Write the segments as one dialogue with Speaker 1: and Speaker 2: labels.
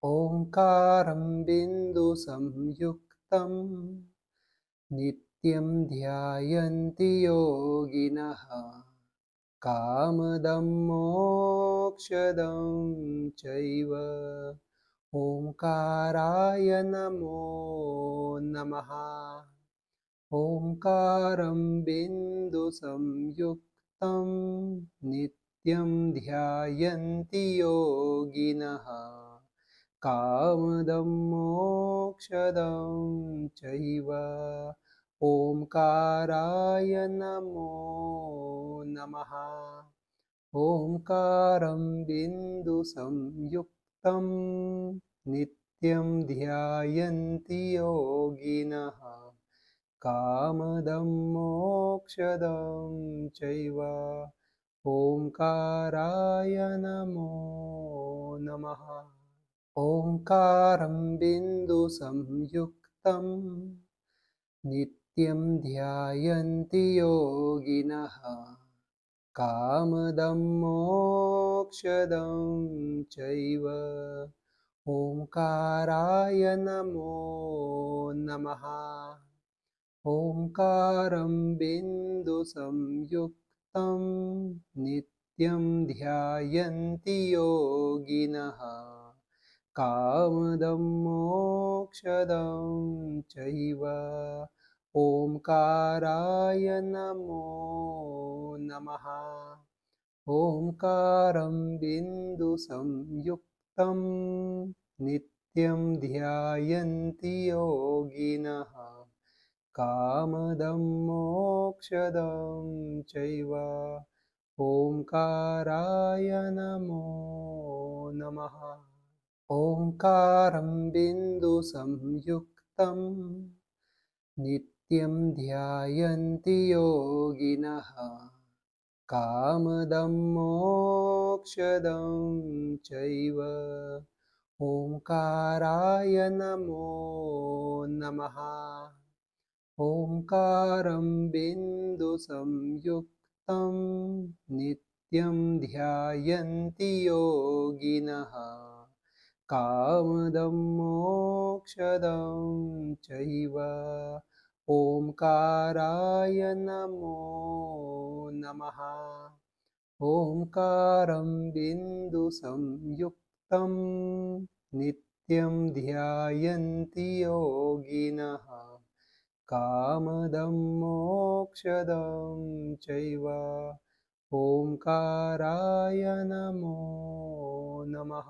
Speaker 1: ओंकारं बिन्दुसंयुक्तं नित्यं ध्यायन्ति योगिनः कामदं मोक्षदं चैव ओंकाराय नमो नमः। ओंकारं बिन्दुसंयुक्तं नित्यं ध्यायन्ति योगिनः कामदं मोक्षदं चैव ओंकाराय नमो नमः। ओंकारं बिन्दुसंयुक्तं नित्यं ध्यायन्ति योगिनः कामदं मोक्षदं चैव ओंकाराय नमो नमः। ओंकारं बिन्दुसंयुक्तं नित्यं ध्यायन्ति योगिनः कामदं मोक्षदं चैव ओंकाराय नमो नमः। ओंकारं बिन्दुसंयुक्तं नित्यं ध्यायन्ति योगिनः कामदं मोक्षदं चैव ओंकाराय नमो नमः। ओंकारं बिन्दुसंयुक्तं नित्यं ध्यायन्ति योगिनः कामदं मोक्षदं चैव ओंकाराय नमो नमः। ओंकारं बिन्दुसंयुक्तं नित्यं ध्यायन्ति योगिनः कामदं मोक्षदं चैव ओंकाराय नमो नमः। ओंकारं बिन्दुसंयुक्तं नित्यं ध्यायन्ति योगिनः कामदं मोक्षदं चैव ओंकाराय नमो नमः। ओंकारं बिन्दुसंयुक्तं नित्यं ध्यायन्ति योगिनः कामदं मोक्षदं चैव ओंकाराय नमो नमः।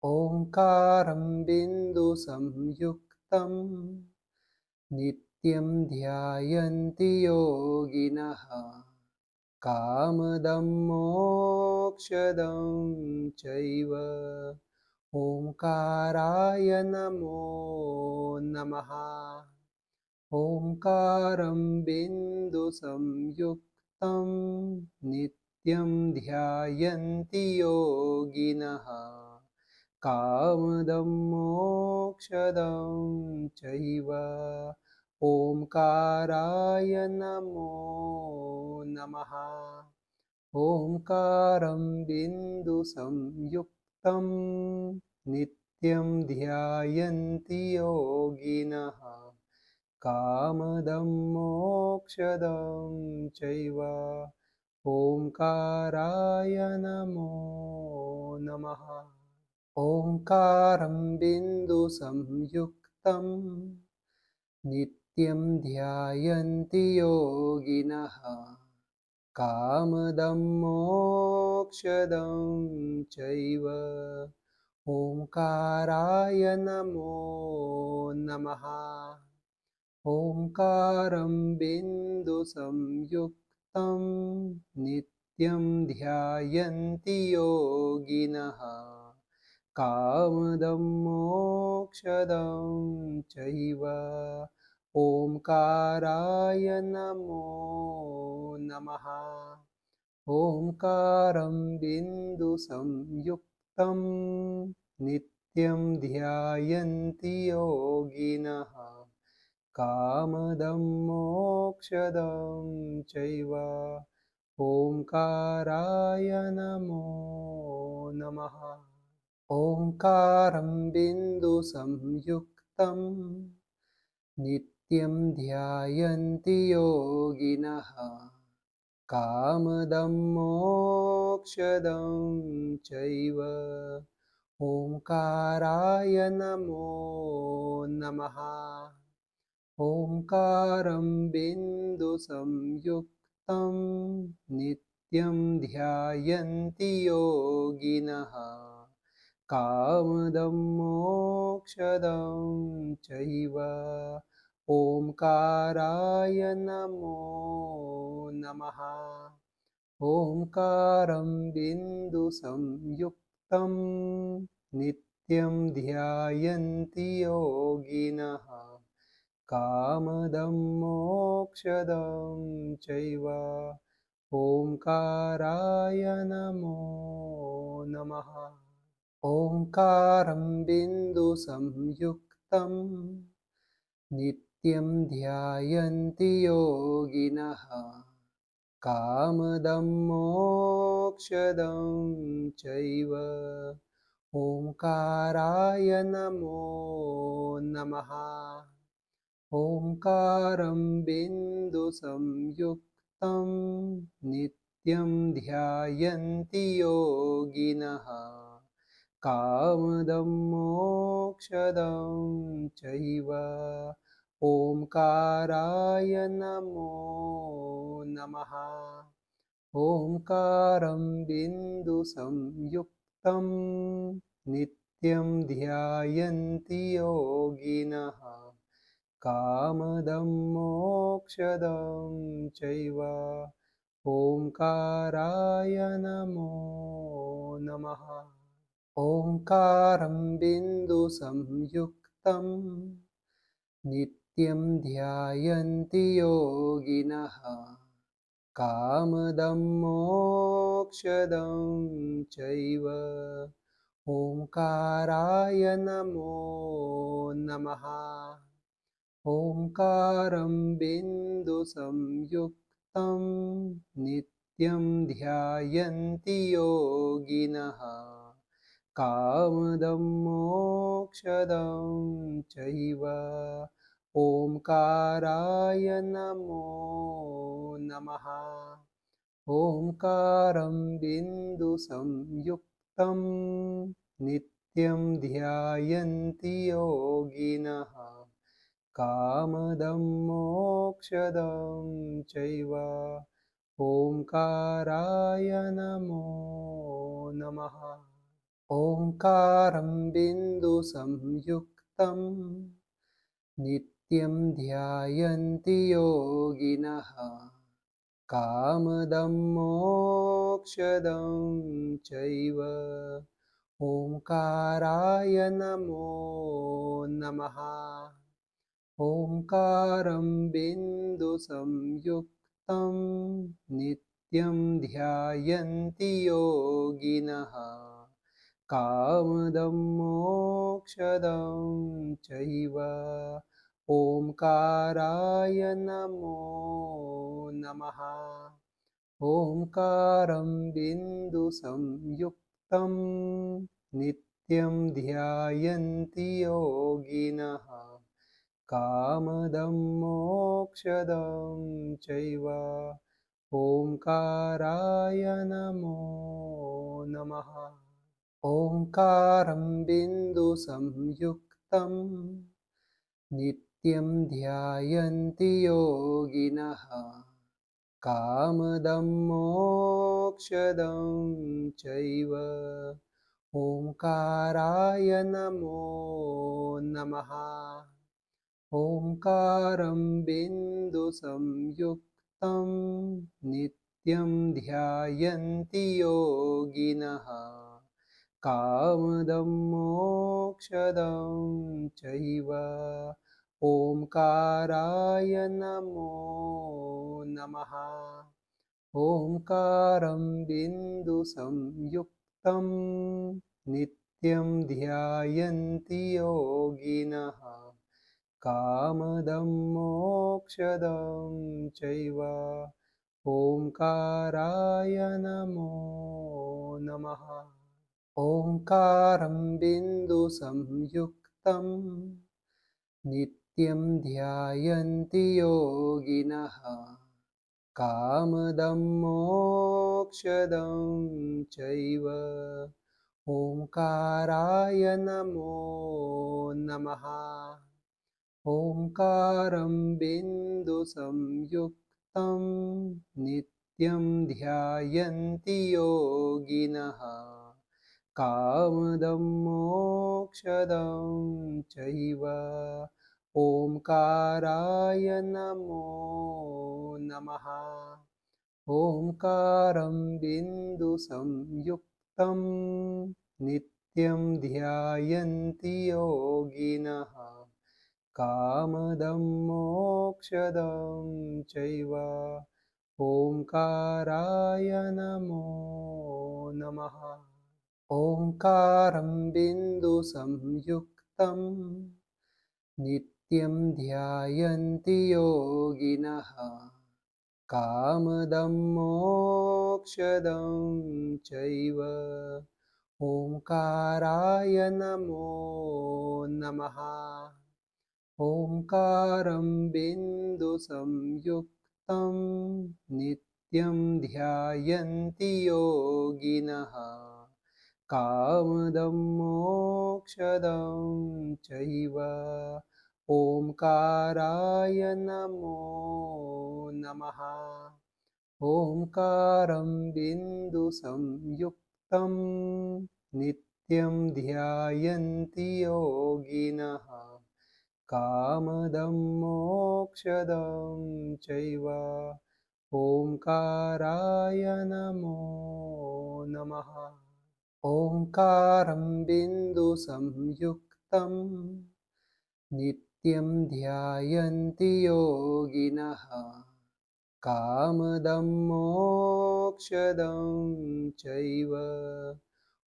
Speaker 1: ओंकारं बिन्दुसंयुक्तं नित्यं ध्यायन्ति योगिनः कामदं मोक्षदं चैव ओंकाराय नमो नमः। ओंकारं बिन्दुसंयुक्तं नित्यं ध्यायन्ति योगिनः कामदं मोक्षदं चैव ओंकाराय नमो नमः। ओंकारं बिन्दुसंयुक्तं नित्यं ध्यायन्ति योगिनः कामदं मोक्षदं चैव ओंकाराय नमो नमः। ओंकारं बिन्दुसंयुक्तं नित्यं ध्यायन्ति योगिनः कामदं मोक्षदं चैव ओंकाराय नमो नमः। ओंकारं बिन्दुसंयुक्तं नित्यं ध्यायन्ति योगिनः कामदं मोक्षदं चैव ओंकाराय नमो नमः। ओंकारं बिन्दुसंयुक्तं नित्यं ध्यायन्ति योगिनः कामदं मोक्षदं चैव ओंकाराय नमो नमः। ओङ्कारं बिन्दुसंयुक्तं नित्यं ध्यायन्ति योगिनः कामदं मोक्षदं चैव ओङ्काराय नमो नमः ओङ्कारं बिन्दुसंयुक्तं नित्यं ध्यायन्ति योगिनः कामदं मोक्षदं चैव ओङ्काराय नमो नमः ओङ्कारं बिन्दुसंयुक्तं नित्यं ध्यायन्ति योगिनः कामदं मोक्षदं चैव ओङ्काराय नमो नमः ओङ्कारं बिन्दुसंयुक्तं नित्यं ध्यायन्ति योगिनः कामदं मोक्षदं चैव ओङ्काराय नमो नमः ओङ्कारं बिन्दुसंयुक्तं नित्यं ध्यायन्ति योगिनः कामदं मोक्षदं चैव ओङ्काराय नमो नमः ओङ्कारं बिन्दुसंयुक्तं नित्यं ध्यायन्ति योगिनः कामदं मोक्षदं चैव ओङ्काराय नमो नमः ओङ्कारं बिन्दुसंयुक्तं नित्यं ध्यायन्ति योगिनः कामदं मोक्षदं चैव ओङ्काराय नमो नमः ओङ्कारं बिन्दुसंयुक्तं नित्यं ध्यायन्ति योगिनः कामदं मोक्षदं चैव ओङ्काराय नमो नमः ओङ्कारं बिन्दुसंयुक्तं नित्यं ध्यायन्ति योगिनः कामदं मोक्षदं चैव ओङ्काराय नमो नमः ओङ्कारं बिन्दुसंयुक्तं नित्यं ध्यायन्ति योगिनः कामदं मोक्षदं चैव ओङ्काराय नमो नमः ओङ्कारं बिन्दुसंयुक्तं नित्यं ध्यायन्ति योगिनः कामदं मोक्षदं चैव ओङ्काराय नमो नमः ओङ्कारं बिन्दुसंयुक्तं नित्यं ध्यायन्ति योगिनः कामदं मोक्षदं चैव ओङ्काराय नमो नमः ओङ्कारं बिन्दुसंयुक्तं नित्यं ध्यायन्ति योगिनः कामदं मोक्षदं चैव ओङ्काराय नमो नमः ओङ्कारं बिन्दुसंयुक्तं नित्यं ध्यायन्ति योगिनः कामदं मोक्षदं चैव ओङ्काराय नमो नमः ओङ्कारं बिन्दुसंयुक्तं नित्यं ध्यायन्ति योगिनः कामदं मोक्षदं चैव ओङ्काराय नमो नमः ओंकारं बिन्दुसंयुक्तं नित्यं ध्यायन्ति योगिनः कामदं मोक्षदं चैव ओंकाराय नमो नमः ओंकारं बिन्दुसंयुक्तं नित्यं ध्यायन्ति योगिनः कामदं मोक्षदं चैव ओंकाराय नमो नमः ओंकारं बिन्दुसंयुक्तं नित्यं ध्यायन्ति योगिनः कामदं मोक्षदं चैव ओंकाराय नमो नमः ओंकारं बिन्दुसंयुक्तं नित्यं ध्यायन्ति योगिनः कामदं मोक्षदं चैव ओंकाराय नमो नमः ओंकारं बिन्दुसंयुक्तं नित्यं ध्यायन्ति योगिनः कामदं मोक्षदं चैव ओंकाराय नमो नमः ओंकारं बिन्दुसंयुक्तं नित्यं ध्यायन्ति योगिनः कामदं मोक्षदं चैव ओंकाराय नमो नमः ओंकारं बिन्दुसंयुक्तं नित्यं ध्यायन्ति योगिनः कामदं मोक्षदं चैव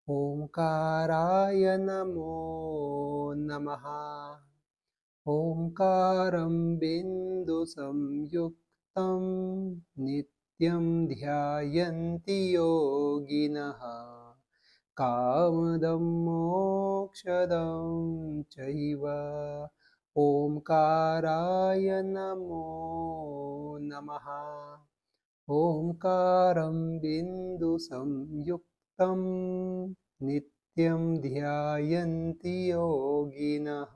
Speaker 1: ओंकाराय नमो नमः ओंकारं बिन्दुसंयुक्तं नित्यं ध्यायन्ति योगिनः कामदं मोक्षदं चैव ओंकाराय नमो नमः ओंकारं बिन्दुसंयुक्तं नित्यं ध्यायन्ति योगिनः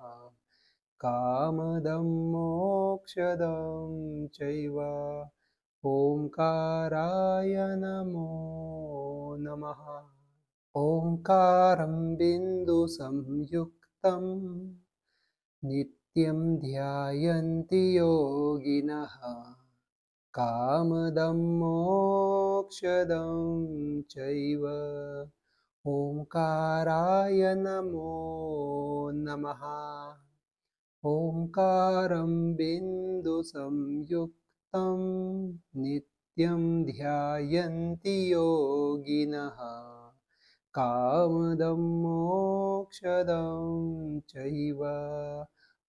Speaker 1: कामदं मोक्षदं चैव ओंकाराय नमो नमः ओंकारं बिन्दुसंयुक्तं नित्यं ध्यायन्ति योगिनः कामदं मोक्षदं चैव ओंकाराय नमो नमः ओंकारं बिन्दुसंयुक्तं नित्यं ध्यायन्ति योगिनः कामदं मोक्षदं चैव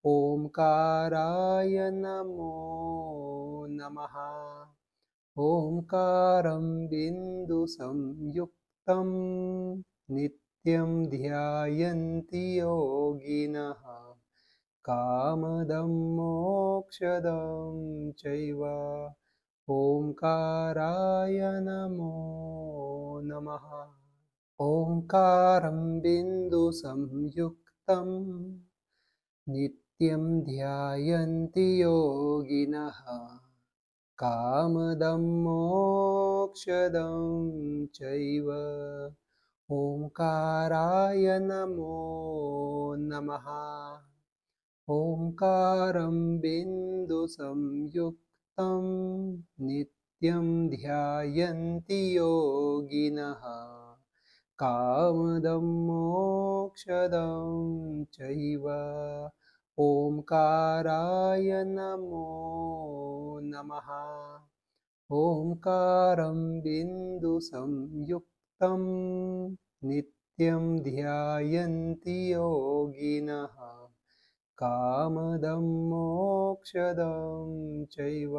Speaker 1: ओंकाराय नमो नमः ओंकारं बिन्दुसंयुक्तं नित्यं ध्यायन्ति योगिनः कामदं मोक्षदं चैव ओंकाराय नमो नमः ओंकारं बिन्दुसंयुक्तं नित्यं ध्यायन्ति योगिनः कामदं मोक्षदं चैव ओंकाराय नमो नमः ओंकारं बिन्दुसंयुक्तं नित्यं ध्यायन्ति योगिनः कामदं मोक्षदं चैव ओंकाराय नमो नमः ओंकारं बिन्दुसंयुक्तं नित्यं ध्यायन्ति योगिनः कामदं मोक्षदं चैव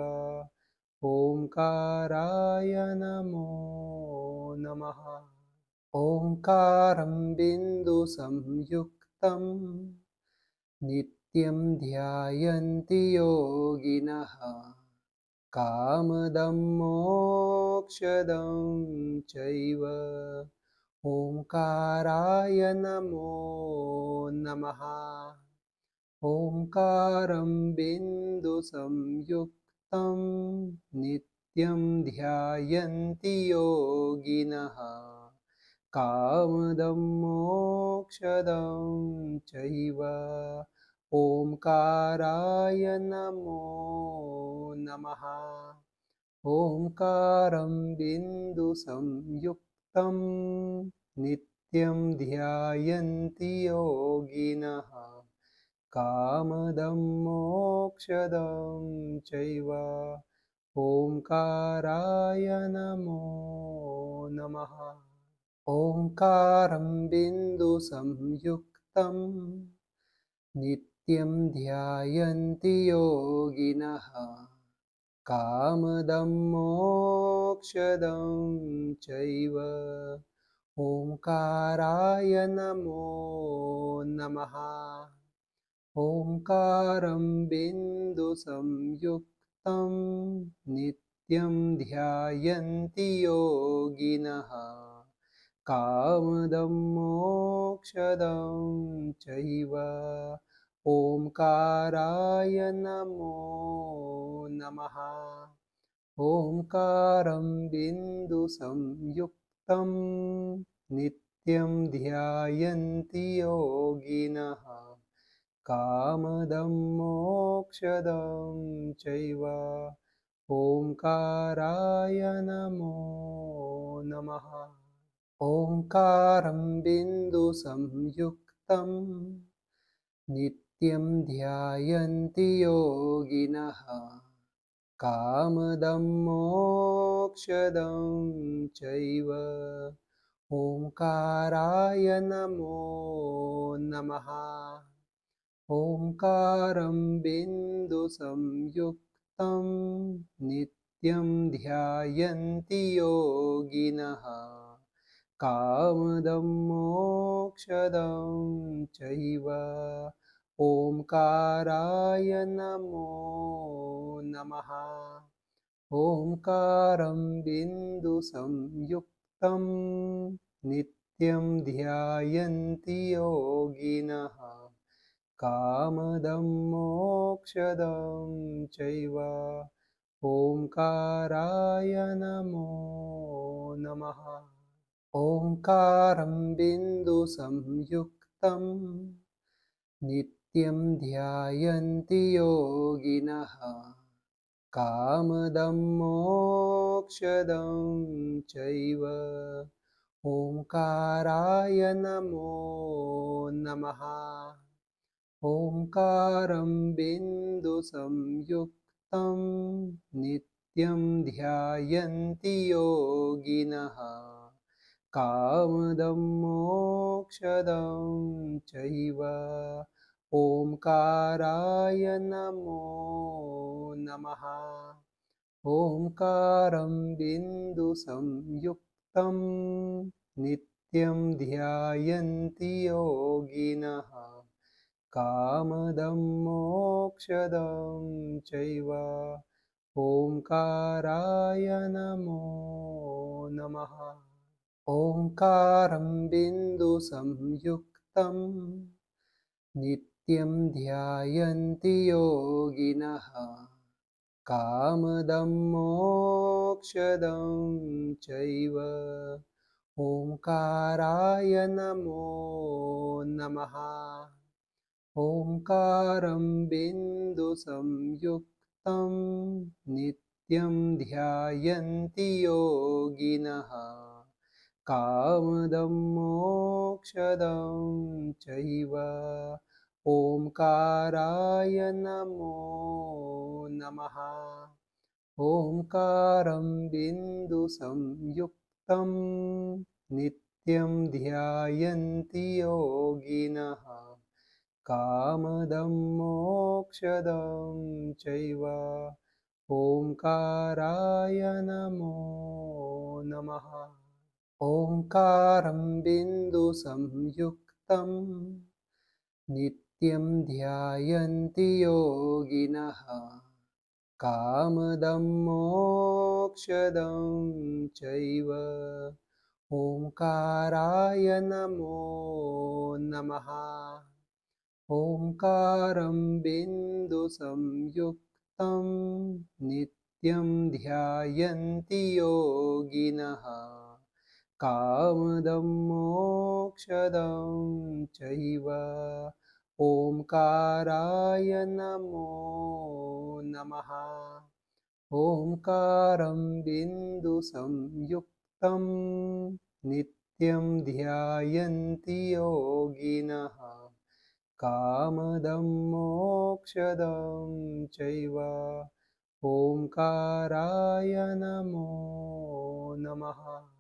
Speaker 1: ओंकाराय नमो नमः ओङ्कारं बिन्दुसंयुक्तं नित्यं ध्यायन्ति योगिनः कामदं मोक्षदं चैव ओङ्काराय नमो नमः। ओङ्कारं बिन्दुसंयुक्तं नित्यं ध्यायन्ति योगिनः कामदं मोक्षदं चैव ओङ्काराय नमो नमः। ओङ्कारं बिन्दुसंयुक्तं नित्यं ध्यायन्ति योगिनः कामदं मोक्षदं चैव ओङ्काराय नमो नमः। ओङ्कारं बिन्दुसंयुक्तं नित्यं ध्यायन्ति योगिनः कामदं मोक्षदं चैव ओङ्काराय नमो नमः। ओङ्कारं बिन्दुसंयुक्तं नित्यं ध्यायन्ति योगिनः कामदं मोक्षदं चैव ओङ्काराय नमो नमः। ओङ्कारं बिन्दुसंयुक्तं नित्यं ध्यायन्ति योगिनः कामदं मोक्षदं चैव ओङ्काराय नमो नमः। ओङ्कारं बिन्दुसंयुक्तं नित्यं ध्यायन्ति योगिनः कामदं मोक्षदं चैव ओङ्काराय नमो नमः। ओङ्कारं बिन्दुसंयुक्तं नित्यं ध्यायन्ति योगिनः कामदं मोक्षदं चैव ओङ्काराय नमो नमः। ओङ्कारं बिन्दुसंयुक्तं नित्यं ध्यायन्ति योगिनः कामदं मोक्षदं चैव ओङ्काराय नमो नमः। ओङ्कारं बिन्दुसंयुक्तं नित्यं ध्यायन्ति योगिनः कामदं मोक्षदं चैव ओङ्काराय नमो नमः। ओङ्कारं बिन्दुसंयुक्तं नित्यं ध्यायन्ति योगिनः कामदं मोक्षदं चैव ओङ्काराय नमो नमः। ओङ्कारं बिन्दुसंयुक्तं नित्यं ध्यायन्ति योगिनः कामदं मोक्षदं चैव ओङ्काराय नमो नमः। ओङ्कारं बिन्दुसंयुक्तं नित्यं ध्यायन्ति योगिनः कामदं मोक्षदं चैव ओङ्काराय नमो नमः। ओङ्कारं बिन्दुसंयुक्तं नित्यं ध्यायन्ति योगिनः कामदं मोक्षदं चैव ओङ्काराय नमो नमः। ओङ्कारं बिन्दुसंयुक्तं नित्यं ध्यायन्ति योगिनः कामदं मोक्षदं चैव ओङ्काराय नमो नमः। ओंकारं बिन्दुसंयुक्तं नित्यं ध्यायन्ति योगिनः कामदं मोक्षदं चैव ओंकाराय नमो नमः ओंकारं बिन्दुसंयुक्तं नित्यं ध्यायन्ति योगिनः कामदं मोक्षदं चैव ओंकाराय नमो नमः ओंकारं बिन्दुसंयुक्तं नित्यं ध्यायन्ति योगिनः कामदं मोक्षदं चैव ओंकाराय नमो नमः।